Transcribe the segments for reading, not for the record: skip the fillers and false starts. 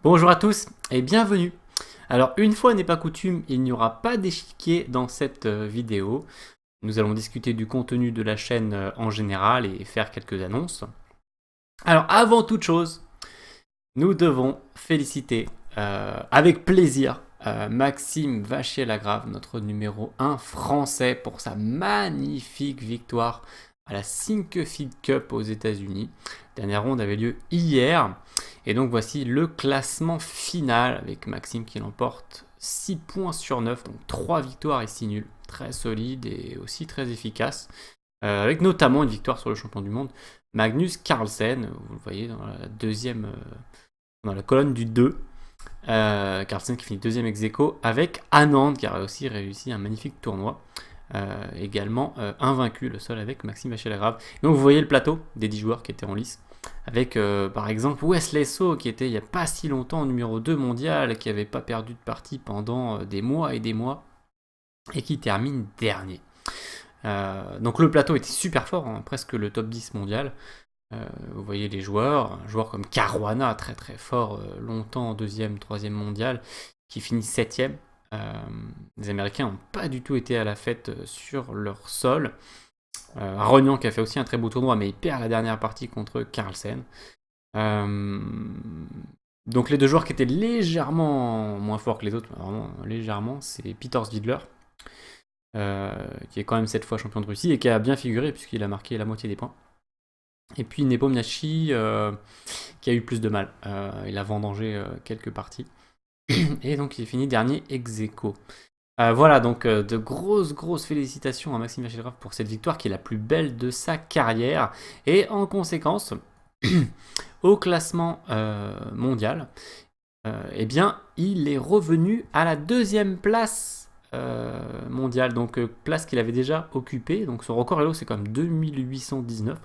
Bonjour à tous et bienvenue. Alors une fois n'est pas coutume, il n'y aura pas d'échiquier dans cette vidéo. Nous allons discuter du contenu de la chaîne en général et faire quelques annonces. Alors avant toute chose, nous devons féliciter avec plaisir Maxime Vachier-Lagrave, notre numéro 1 français, pour sa magnifique victoire à la Sinquefied Cup aux États-Unis. La dernière ronde avait lieu hier. Et donc voici le classement final avec Maxime qui l'emporte 6 points sur 9, donc 3 victoires et 6 nuls. Très solide et aussi très efficace. Avec notamment une victoire sur le champion du monde, Magnus Carlsen. Vous le voyez dans la deuxième, dans la colonne du 2. Carlsen qui finit deuxième ex-aequo avec Anand qui a aussi réussi un magnifique tournoi. Également invaincu le seul avec Maxime Vachier-Lagrave. Donc vous voyez le plateau des 10 joueurs qui étaient en lice. Avec par exemple Wesley So qui était il n'y a pas si longtemps numéro 2 mondial, qui n'avait pas perdu de partie pendant des mois et des mois et qui termine dernier. Donc le plateau était super fort, hein, presque le top 10 mondial. Vous voyez les joueurs, un joueur comme Caruana, très très fort, longtemps deuxième, troisième mondial, qui finit septième. Les Américains n'ont pas du tout été à la fête sur leur sol. Rognan qui a fait aussi un très beau tournoi, mais il perd la dernière partie contre Carlsen. Donc les deux joueurs qui étaient légèrement moins forts que les autres, vraiment légèrement, c'est Peter Svidler, qui est quand même 7 fois champion de Russie et qui a bien figuré puisqu'il a marqué la moitié des points. Et puis Nepomniachtchi qui a eu plus de mal. Il a vendangé quelques parties. Et donc il est fini dernier ex-aequo. Voilà, donc de grosses félicitations à Maxime Vachier-Lagrave pour cette victoire qui est la plus belle de sa carrière. Et en conséquence, au classement mondial, eh bien, il est revenu à la deuxième place mondiale, donc place qu'il avait déjà occupée. Donc son record Elo, c'est quand même 2819.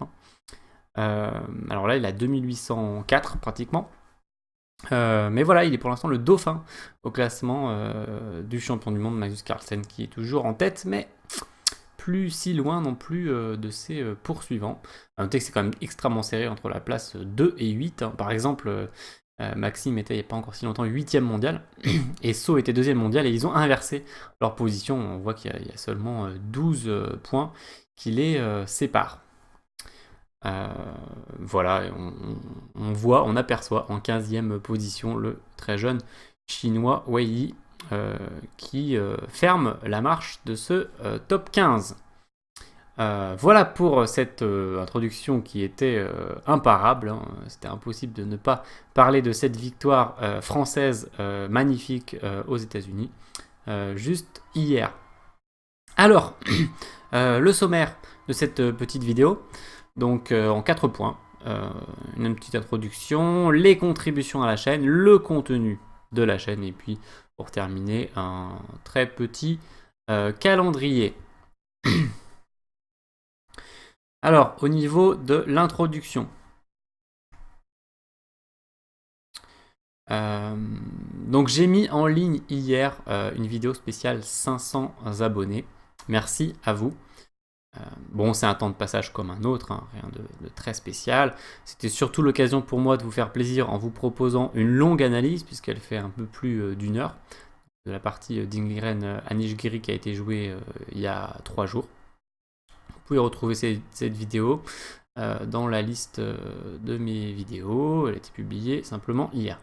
Alors là, il a 2804 pratiquement. Mais voilà, il est pour l'instant le dauphin au classement du champion du monde, Magnus Carlsen, qui est toujours en tête, mais plus si loin non plus de ses poursuivants. À noter que c'est quand même extrêmement serré entre la place 2 et 8. Hein. Par exemple, Maxime était il n'y a pas encore si longtemps 8e mondial, et So était 2e mondial, et ils ont inversé leur position. On voit qu'il y a seulement 12 points qui les séparent. Voilà, on aperçoit en 15e position le très jeune chinois Wei Yi qui ferme la marche de ce top 15. Voilà pour cette introduction qui était imparable, hein. C'était impossible de ne pas parler de cette victoire française magnifique aux États-Unis juste hier. Alors, le sommaire de cette petite vidéo. Donc en 4 points, une petite introduction, les contributions à la chaîne, le contenu de la chaîne, et puis pour terminer, un très petit calendrier. Alors, au niveau de l'introduction, donc j'ai mis en ligne hier une vidéo spéciale 500 abonnés. Merci à vous. Bon, c'est un temps de passage comme un autre, hein, rien de très spécial. C'était surtout l'occasion pour moi de vous faire plaisir en vous proposant une longue analyse, puisqu'elle fait un peu plus d'une heure, de la partie d'Ingliren Anishgiri qui a été jouée il y a 3 jours. Vous pouvez retrouver cette vidéo dans la liste de mes vidéos. Elle a été publiée simplement hier.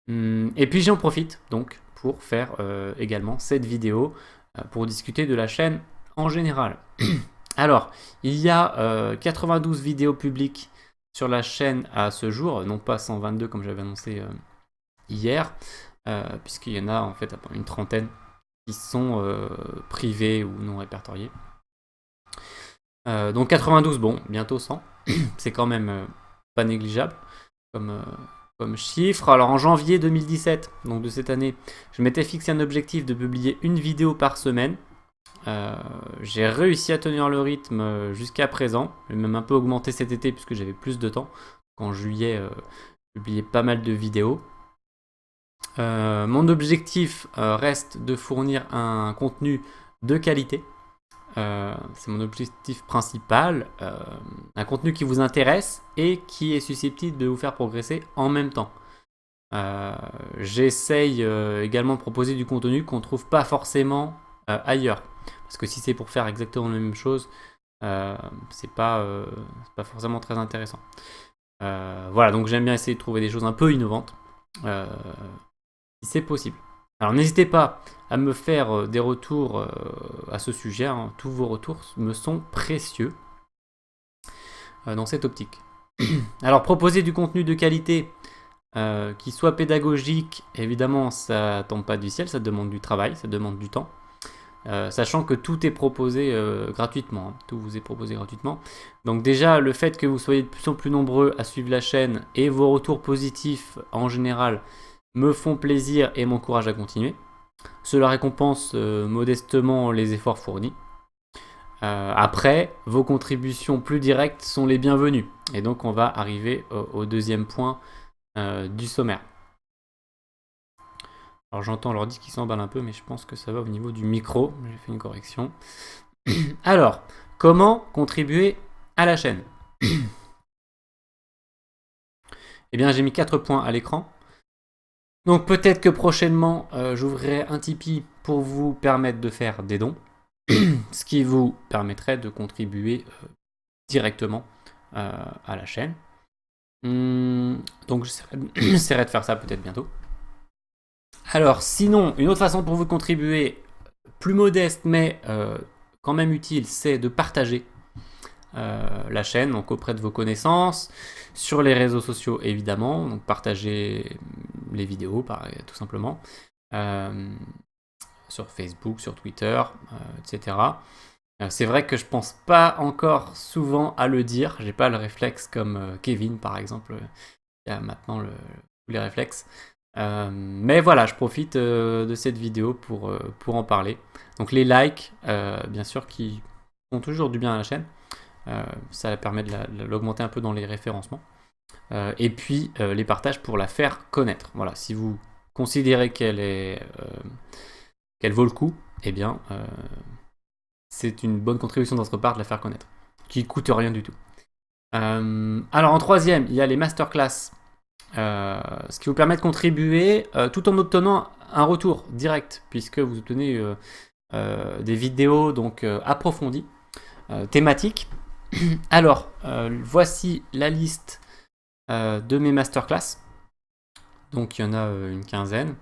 Et puis j'en profite donc pour faire également cette vidéo pour discuter de la chaîne en général. Alors, il y a 92 vidéos publiques sur la chaîne à ce jour, non pas 122 comme j'avais annoncé hier, puisqu'il y en a en fait une trentaine qui sont privées ou non répertoriées. Donc 92, bon, bientôt 100, c'est quand même pas négligeable comme chiffre. Alors en janvier 2017, donc de cette année, je m'étais fixé un objectif de publier une vidéo par semaine. J'ai réussi à tenir le rythme jusqu'à présent. J'ai même un peu augmenté cet été puisque j'avais plus de temps. En juillet, j'ai publié pas mal de vidéos. Mon objectif reste de fournir un contenu de qualité. C'est mon objectif principal. Un contenu qui vous intéresse et qui est susceptible de vous faire progresser en même temps. J'essaye également de proposer du contenu qu'on ne trouve pas forcément ailleurs. Parce que si c'est pour faire exactement la même chose, c'est pas forcément très intéressant. Voilà, donc j'aime bien essayer de trouver des choses un peu innovantes, si c'est possible. Alors n'hésitez pas à me faire des retours à ce sujet, hein. Tous vos retours me sont précieux dans cette optique. Alors proposer du contenu de qualité qui soit pédagogique, évidemment ça tombe pas du ciel, ça demande du travail, ça demande du temps. Sachant que tout est proposé gratuitement, hein. Tout vous est proposé gratuitement. Donc déjà, le fait que vous soyez de plus en plus nombreux à suivre la chaîne et vos retours positifs en général me font plaisir et m'encouragent à continuer. Cela récompense modestement les efforts fournis. Après, vos contributions plus directes sont les bienvenues. Et donc on va arriver au deuxième point du sommaire. Alors j'entends l'ordi qui s'emballe un peu, mais je pense que ça va au niveau du micro. J'ai fait une correction. Alors, comment contribuer à la chaîne? Eh bien, j'ai mis 4 points à l'écran. Donc peut-être que prochainement, j'ouvrirai un Tipeee pour vous permettre de faire des dons. Ce qui vous permettrait de contribuer directement à la chaîne. Donc j'essaierai de faire ça peut-être bientôt. Alors sinon, une autre façon pour vous contribuer, plus modeste mais quand même utile, c'est de partager la chaîne donc auprès de vos connaissances, sur les réseaux sociaux évidemment, donc partager les vidéos tout simplement, sur Facebook, sur Twitter, etc. C'est vrai que je pense pas encore souvent à le dire, j'ai pas le réflexe comme Kevin par exemple, qui a maintenant les réflexes. Mais voilà, je profite de cette vidéo pour en parler. Donc les likes, bien sûr, qui font toujours du bien à la chaîne. Ça permet de l'augmenter un peu dans les référencements. Et puis les partages pour la faire connaître. Voilà, si vous considérez qu'elle vaut le coup, eh bien c'est une bonne contribution de notre part de la faire connaître, qui ne coûte rien du tout. Alors en troisième, il y a les masterclass. Ce qui vous permet de contribuer tout en obtenant un retour direct, puisque vous obtenez des vidéos donc approfondies, thématiques. Alors, voici la liste de mes masterclass. Donc il y en a une quinzaine.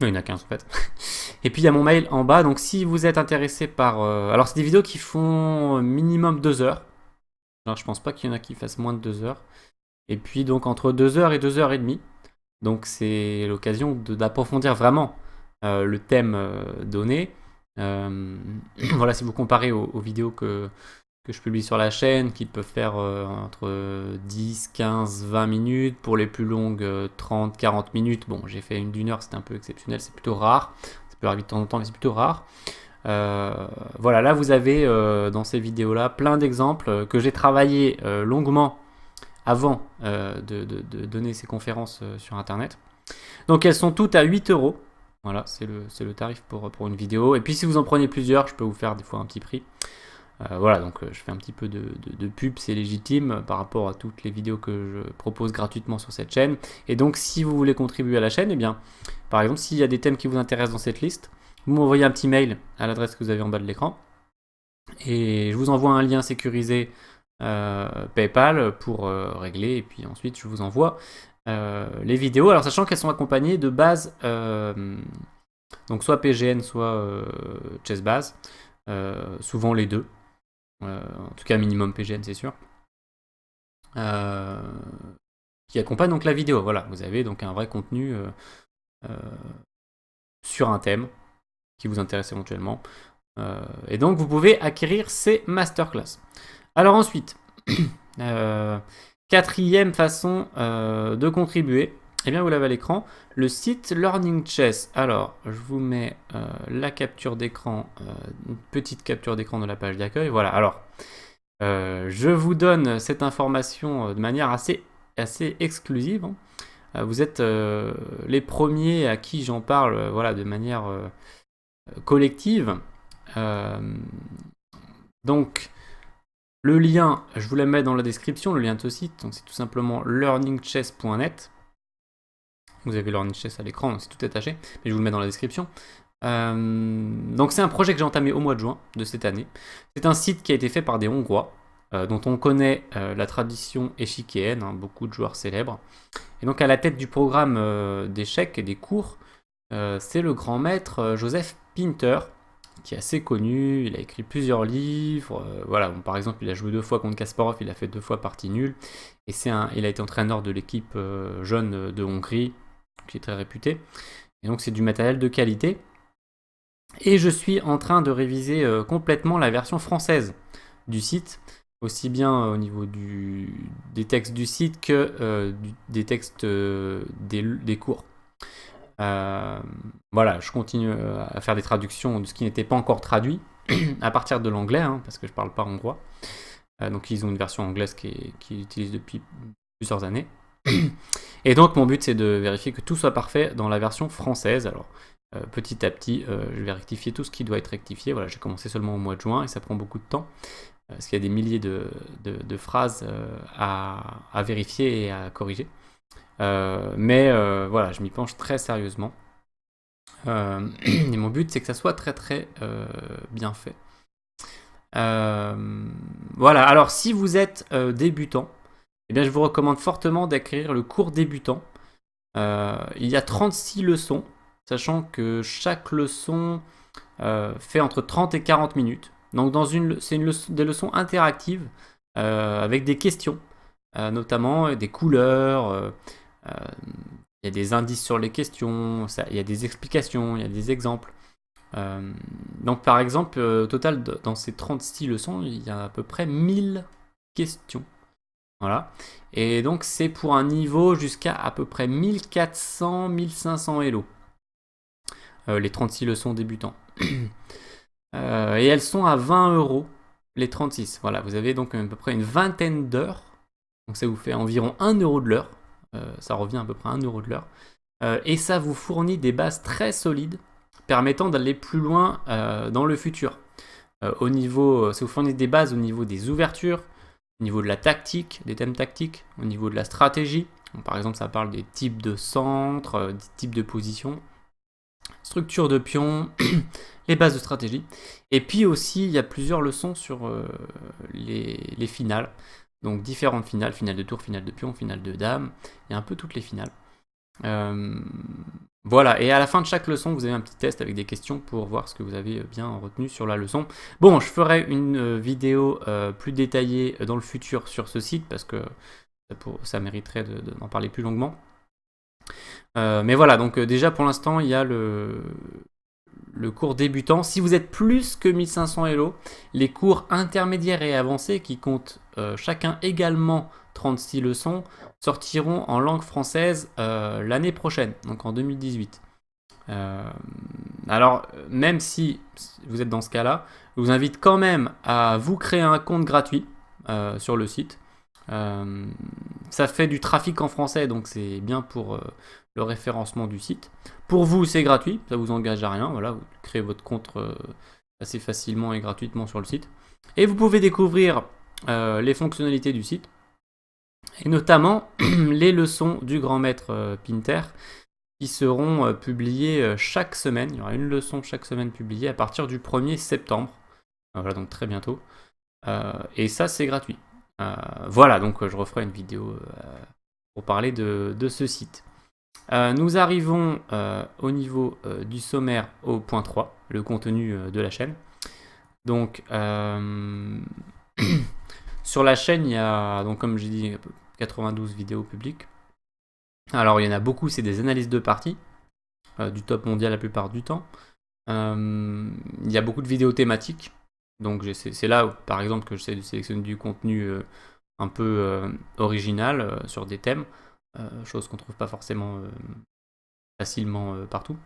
Non, il y en a 15 en fait. Et puis il y a mon mail en bas, donc si vous êtes intéressé par... alors c'est des vidéos qui font minimum 2 heures. Alors, je pense pas qu'il y en a qui fassent moins de 2 heures. Et puis donc entre 2 heures et 2 heures et demie. Donc c'est l'occasion d'approfondir vraiment le thème donné. Voilà, si vous comparez aux vidéos que je publie sur la chaîne, qui peuvent faire entre 10, 15, 20 minutes. Pour les plus longues, 30, 40 minutes. Bon, j'ai fait une d'1 heure, c'était un peu exceptionnel, c'est plutôt rare. Ça peut arriver de temps en temps, mais c'est plutôt rare. Voilà, là vous avez dans ces vidéos-là plein d'exemples que j'ai travaillé longuement avant de donner ces conférences sur internet. Donc elles sont toutes à 8 €. Voilà, c'est le tarif pour une vidéo. Et puis si vous en prenez plusieurs, je peux vous faire des fois un petit prix. Voilà, donc je fais un petit peu de pub, c'est légitime par rapport à toutes les vidéos que je propose gratuitement sur cette chaîne. Et donc si vous voulez contribuer à la chaîne, eh bien, par exemple, s'il y a des thèmes qui vous intéressent dans cette liste, vous m'envoyez un petit mail à l'adresse que vous avez en bas de l'écran. Et je vous envoie un lien sécurisé PayPal pour régler. Et puis ensuite, je vous envoie les vidéos. Alors, sachant qu'elles sont accompagnées de bases, donc soit PGN, soit Chessbase. Souvent les deux. En tout cas, minimum PGN, c'est sûr. Qui accompagne donc la vidéo. Voilà, vous avez donc un vrai contenu sur un thème qui vous intéresse éventuellement. Et donc vous pouvez acquérir ces masterclass. Alors ensuite, quatrième façon de contribuer, eh bien vous l'avez à l'écran, le site Learning Chess. Alors je vous mets la capture d'écran, une petite capture d'écran de la page d'accueil. Voilà, alors je vous donne cette information de manière assez exclusive, hein. Vous êtes les premiers à qui j'en parle voilà, de manière collective. Donc Le lien, je vous le mets dans la description, le lien de ce site, donc c'est tout simplement learningchess.net. Vous avez Learning Chess à l'écran, donc c'est tout attaché, mais je vous le mets dans la description. Donc c'est un projet que j'ai entamé au mois de juin de cette année. C'est un site qui a été fait par des Hongrois, dont on connaît la tradition échiquéenne, hein, beaucoup de joueurs célèbres. Et donc à la tête du programme d'échecs et des cours, c'est le grand maître Joseph Pinter, qui est assez connu. Il a écrit plusieurs livres. Voilà, bon, par exemple, il a joué 2 fois contre Kasparov, il a fait 2 fois partie nulle. Et il a été entraîneur de l'équipe jeune de Hongrie, qui est très réputée. Et donc c'est du matériel de qualité. Et je suis en train de réviser complètement la version française du site, aussi bien au niveau des textes du site que des textes des cours. Voilà, je continue à faire des traductions de ce qui n'était pas encore traduit, à partir de l'anglais, hein, parce que je ne parle pas hongrois. Donc ils ont une version anglaise qu'ils utilisent depuis plusieurs années. Et donc mon but c'est de vérifier que tout soit parfait dans la version française. Alors petit à petit, je vais rectifier tout ce qui doit être rectifié. Voilà, j'ai commencé seulement au mois de juin et ça prend beaucoup de temps. Parce qu'il y a des milliers de phrases à vérifier et à corriger. Mais voilà, je m'y penche très sérieusement. Et mon but, c'est que ça soit très très bien fait. Voilà, alors si vous êtes débutant, eh bien, je vous recommande fortement d'acquérir le cours débutant. Il y a 36 leçons, sachant que chaque leçon fait entre 30 et 40 minutes. Donc c'est des leçons interactives avec des questions, notamment des couleurs, il y a des indices sur les questions, il y a des explications, il y a des exemples. Donc par exemple, au total, dans ces 36 leçons, il y a à peu près 1000 questions. Voilà. Et donc c'est pour un niveau jusqu'à à peu près 1400-1500 Elo. Les 36 leçons débutants. Et elles sont à 20 €, les 36. Voilà, vous avez donc à peu près une vingtaine d'heures. Donc ça vous fait environ 1 € de l'heure. Ça revient à peu près à 1 € de l'heure. Et ça vous fournit des bases très solides, permettant d'aller plus loin dans le futur. Ça vous fournit des bases au niveau des ouvertures, au niveau de la tactique, des thèmes tactiques, au niveau de la stratégie. Donc, par exemple, ça parle des types de centres, des types de positions, structure de pions, les bases de stratégie. Et puis aussi, il y a plusieurs leçons sur les finales. Donc différentes finales, finale de tour, finale de pion, finale de dame, il y a un peu toutes les finales. Voilà, et à la fin de chaque leçon, vous avez un petit test avec des questions pour voir ce que vous avez bien retenu sur la leçon. Bon, je ferai une vidéo plus détaillée dans le futur sur ce site, parce que ça mériterait d'en parler plus longuement. Mais voilà, donc déjà pour l'instant, il y a le cours débutant. Si vous êtes plus que 1500 Elo, les cours intermédiaires et avancés, qui comptent chacun également 36 leçons, sortiront en langue française l'année prochaine, donc en 2018. Alors, même si vous êtes dans ce cas-là, je vous invite quand même à vous créer un compte gratuit sur le site. Ça fait du trafic en français, donc c'est bien pour le référencement du site. Pour vous, c'est gratuit, ça vous engage à rien. Voilà, vous créez votre compte assez facilement et gratuitement sur le site. Et vous pouvez découvrir les fonctionnalités du site, et notamment les leçons du grand maître Pinter, qui seront publiées chaque semaine. Il y aura une leçon chaque semaine publiée à partir du 1er septembre. Voilà, donc très bientôt. Et ça, c'est gratuit. Voilà, donc je referai une vidéo pour parler de ce site. Nous arrivons au niveau du sommaire au point 3, le contenu de la chaîne. Donc, sur la chaîne, il y a, donc, comme j'ai dit, 92 vidéos publiques. Alors, il y en a beaucoup, c'est des analyses de parties, du top mondial la plupart du temps. Il y a beaucoup de vidéos thématiques. Donc, c'est là, par exemple, que j'essaie de sélectionner du contenu un peu original sur des thèmes. Chose qu'on ne trouve pas forcément facilement partout.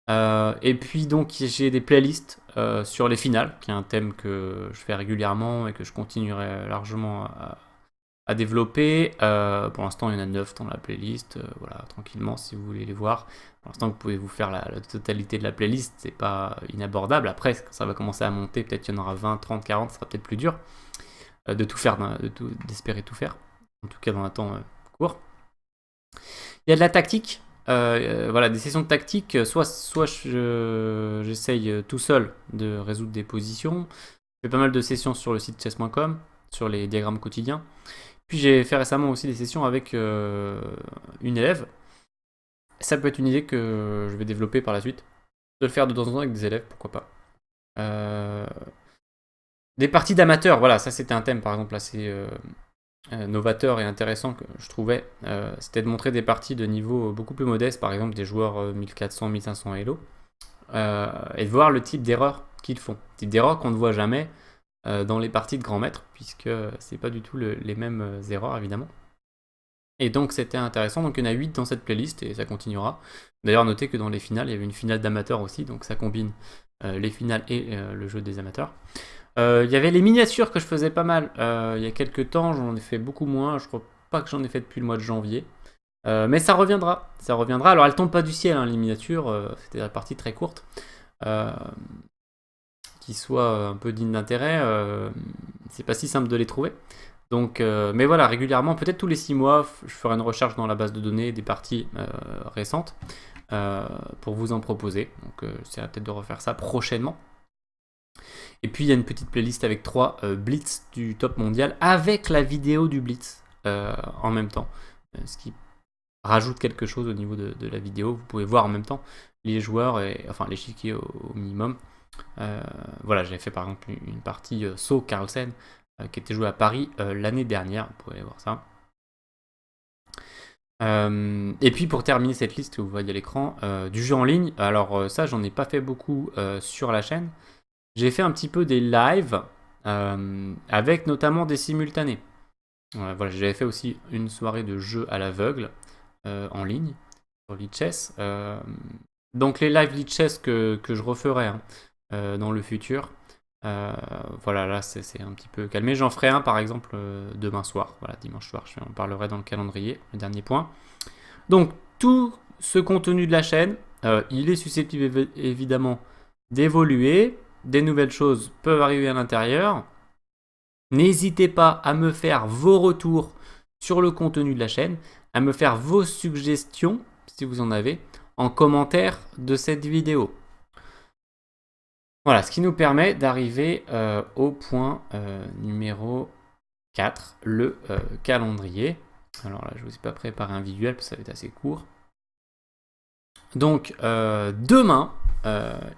Et puis donc j'ai des playlists sur les finales, qui est un thème que je fais régulièrement et que je continuerai largement à développer. Pour l'instant, il y en a 9 dans la playlist. Voilà, tranquillement, si vous voulez les voir. Pour l'instant, vous pouvez vous faire la totalité de la playlist. C'est pas inabordable. Après, quand ça va commencer à monter, peut-être qu'il y en aura 20, 30, 40, ça sera peut-être plus dur. de tout faire, d'espérer tout faire, en tout cas dans un temps court. Il y a de la tactique, voilà, des sessions de tactique, soit j'essaye tout seul de résoudre des positions. Je fais pas mal de sessions sur le site chess.com, sur les diagrammes quotidiens. Puis j'ai fait récemment aussi des sessions avec une élève. Ça peut être une idée que je vais développer par la suite, de le faire de temps en temps avec des élèves, pourquoi pas. Des parties d'amateurs, voilà, ça c'était un thème par exemple assez novateur et intéressant que je trouvais. C'était de montrer des parties de niveau beaucoup plus modeste, par exemple des joueurs 1400, 1500 Elo, et de voir le type d'erreur qu'ils font. Type d'erreur qu'on ne voit jamais dans les parties de grands maîtres, puisque c'est pas du tout les mêmes erreurs évidemment. Et donc c'était intéressant, donc il y en a 8 dans cette playlist et ça continuera. D'ailleurs notez que dans les finales, il y avait une finale d'amateurs aussi, donc ça combine les finales et le jeu des amateurs. Il y avait les miniatures que je faisais pas mal il y a quelques temps, j'en ai fait beaucoup moins, je crois pas que j'en ai fait depuis le mois de janvier. Mais ça reviendra, ça reviendra. Alors elles tombent pas du ciel, hein, les miniatures, c'était des parties très courtes. Qui soient un peu dignes d'intérêt, c'est pas si simple de les trouver. Donc, mais voilà, régulièrement, peut-être tous les 6 mois, je ferai une recherche dans la base de données des parties récentes pour vous en proposer. Donc, j'essaierai peut-être de refaire ça prochainement. Et puis, il y a une petite playlist avec 3 blitz du top mondial avec la vidéo du blitz en même temps. Ce qui rajoute quelque chose au niveau de la vidéo. Vous pouvez voir en même temps les joueurs, enfin l'échiquier au minimum. Voilà, j'avais fait par exemple une partie So Carlsen qui était jouée à Paris l'année dernière, vous pouvez aller voir ça. Et puis pour terminer cette liste que vous voyez à l'écran, du jeu en ligne, alors ça j'en ai pas fait beaucoup sur la chaîne. J'ai fait un petit peu des lives avec notamment des simultanés. Voilà, j'avais fait aussi une soirée de jeu à l'aveugle en ligne sur Lichess. Donc les live Lichess que je referai dans le futur. Voilà, là c'est un petit peu calmé. J'en ferai un par exemple demain soir, voilà, dimanche soir, je en parlerai dans le calendrier, le dernier point. Donc tout ce contenu de la chaîne, il est susceptible évidemment d'évoluer, des nouvelles choses peuvent arriver à l'intérieur. N'hésitez pas à me faire vos retours sur le contenu de la chaîne, à me faire vos suggestions, si vous en avez, en commentaire de cette vidéo. Voilà, ce qui nous permet d'arriver au point numéro 4, le calendrier. Alors là, je ne vous ai pas préparé un visuel parce que ça va être assez court. Donc, demain,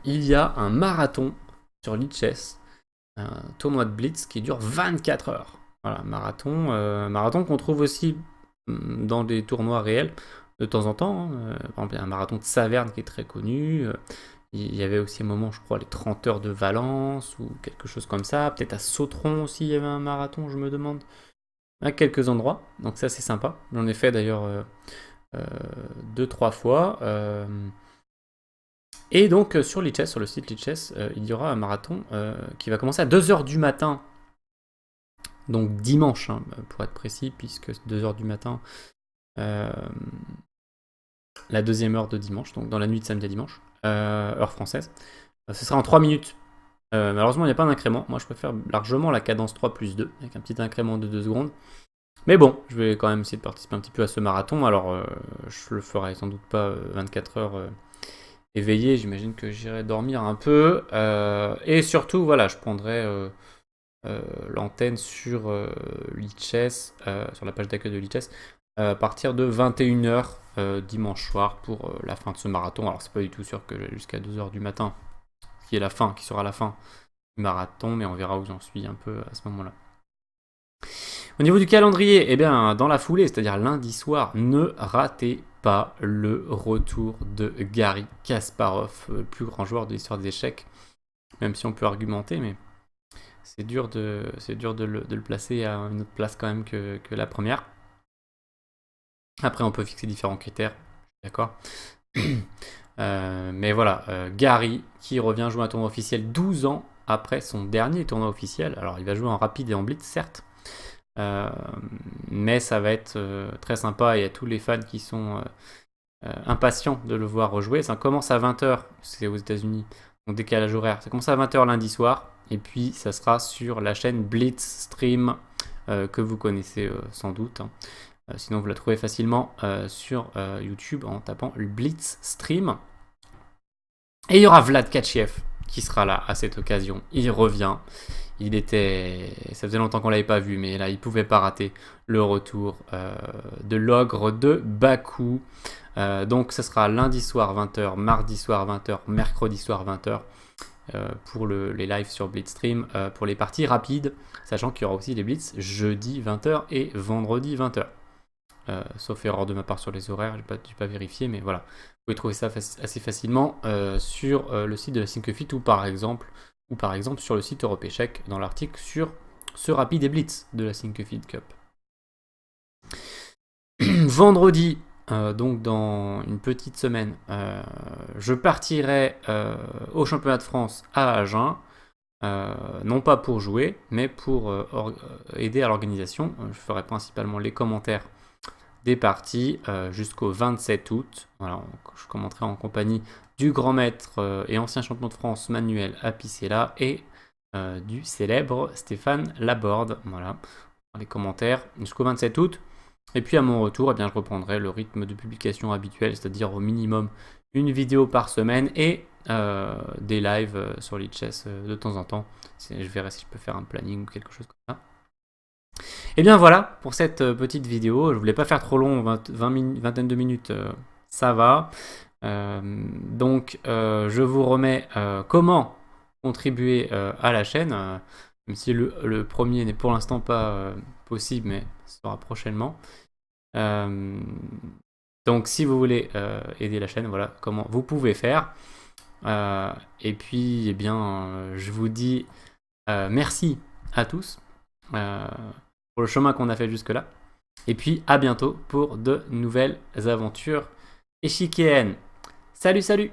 il y a un marathon sur Lichess, un tournoi de Blitz qui dure 24 heures. Voilà, marathon qu'on trouve aussi dans des tournois réels de temps en temps. Par exemple, il y a un marathon de Saverne qui est très connu. Il y avait aussi un moment, je crois, les 30 heures de Valence ou quelque chose comme ça. Peut-être à Sautron aussi, il y avait un marathon, je me demande. À quelques endroits. Donc ça, c'est sympa. J'en ai fait d'ailleurs 2-3 fois. Et donc sur Lichess, sur le site Lichess, il y aura un marathon qui va commencer à 2h du matin. Donc dimanche, pour être précis, puisque 2h du matin, la deuxième heure de dimanche, donc dans la nuit de samedi à dimanche. Heure française. Ce sera en 3 minutes. Malheureusement, il n'y a pas d'incrément. Moi, je préfère largement la cadence 3+2, avec un petit incrément de 2 secondes. Mais bon, je vais quand même essayer de participer un petit peu à ce marathon. Alors, je le ferai sans doute pas 24 heures éveillé. J'imagine que j'irai dormir un peu. Et surtout, voilà, je prendrai l'antenne sur Lichess, sur la page d'accueil de Lichess, à partir de 21h dimanche soir pour la fin de ce marathon. Alors c'est pas du tout sûr que jusqu'à 2h du matin, qui sera la fin du marathon, mais on verra où j'en suis un peu à ce moment-là. Au niveau du calendrier, eh bien dans la foulée, c'est-à-dire lundi soir, ne ratez pas le retour de Garry Kasparov, le plus grand joueur de l'histoire des échecs, même si on peut argumenter, mais c'est dur de le placer à une autre place quand même que la première. Après, on peut fixer différents critères, d'accord. Mais voilà, Garry qui revient jouer un tournoi officiel 12 ans après son dernier tournoi officiel. Alors, il va jouer en rapide et en blitz, certes, mais ça va être très sympa. Il y a tous les fans qui sont impatients de le voir rejouer. Ça commence à 20h, c'est aux États-Unis, Donc décalage horaire, ça commence à 20 h lundi soir. Et puis ça sera sur la chaîne Blitzstream que vous connaissez sans doute. Hein. Sinon vous la trouvez facilement sur YouTube en tapant Blitzstream. Et il y aura Vlad Kachiev qui sera là à cette occasion. Il revient. Ça faisait longtemps qu'on l'avait pas vu, mais là il pouvait pas rater le retour de l'ogre de Bakou. Donc ce sera lundi soir 20 h, mardi soir 20 h, mercredi soir 20 h pour les lives sur Blitzstream, pour les parties rapides, sachant qu'il y aura aussi les blitz jeudi 20 h et vendredi 20 h. Sauf erreur de ma part sur les horaires, je n'ai pas vérifié, mais voilà. Vous pouvez trouver ça assez facilement sur le site de la Syncofit ou par exemple sur le site Européchèque dans l'article sur ce rapide et blitz de la Syncofit Cup. Vendredi, donc dans une petite semaine, je partirai au championnat de France à Agen, non pas pour jouer, mais pour aider à l'organisation. Je ferai principalement les commentaires des parties jusqu'au 27 août. Voilà, je commenterai en compagnie du grand maître et ancien champion de France Manuel Apicella et du célèbre Stéphane Laborde. Voilà, les commentaires jusqu'au 27 août. Et puis à mon retour, eh bien, je reprendrai le rythme de publication habituel, c'est-à-dire au minimum une vidéo par semaine et des lives sur Lichess de temps en temps. Je verrai si je peux faire un planning ou quelque chose comme ça. Et bien voilà pour cette petite vidéo. Je voulais pas faire trop long, vingtaine de minutes, ça va. Donc je vous remets comment contribuer à la chaîne, même si le premier n'est pour l'instant pas possible, mais sera prochainement. Donc si vous voulez aider la chaîne, voilà comment vous pouvez faire. Et puis eh bien je vous dis merci à tous pour le chemin qu'on a fait jusque là, et puis à bientôt pour de nouvelles aventures échiquiennes. Salut.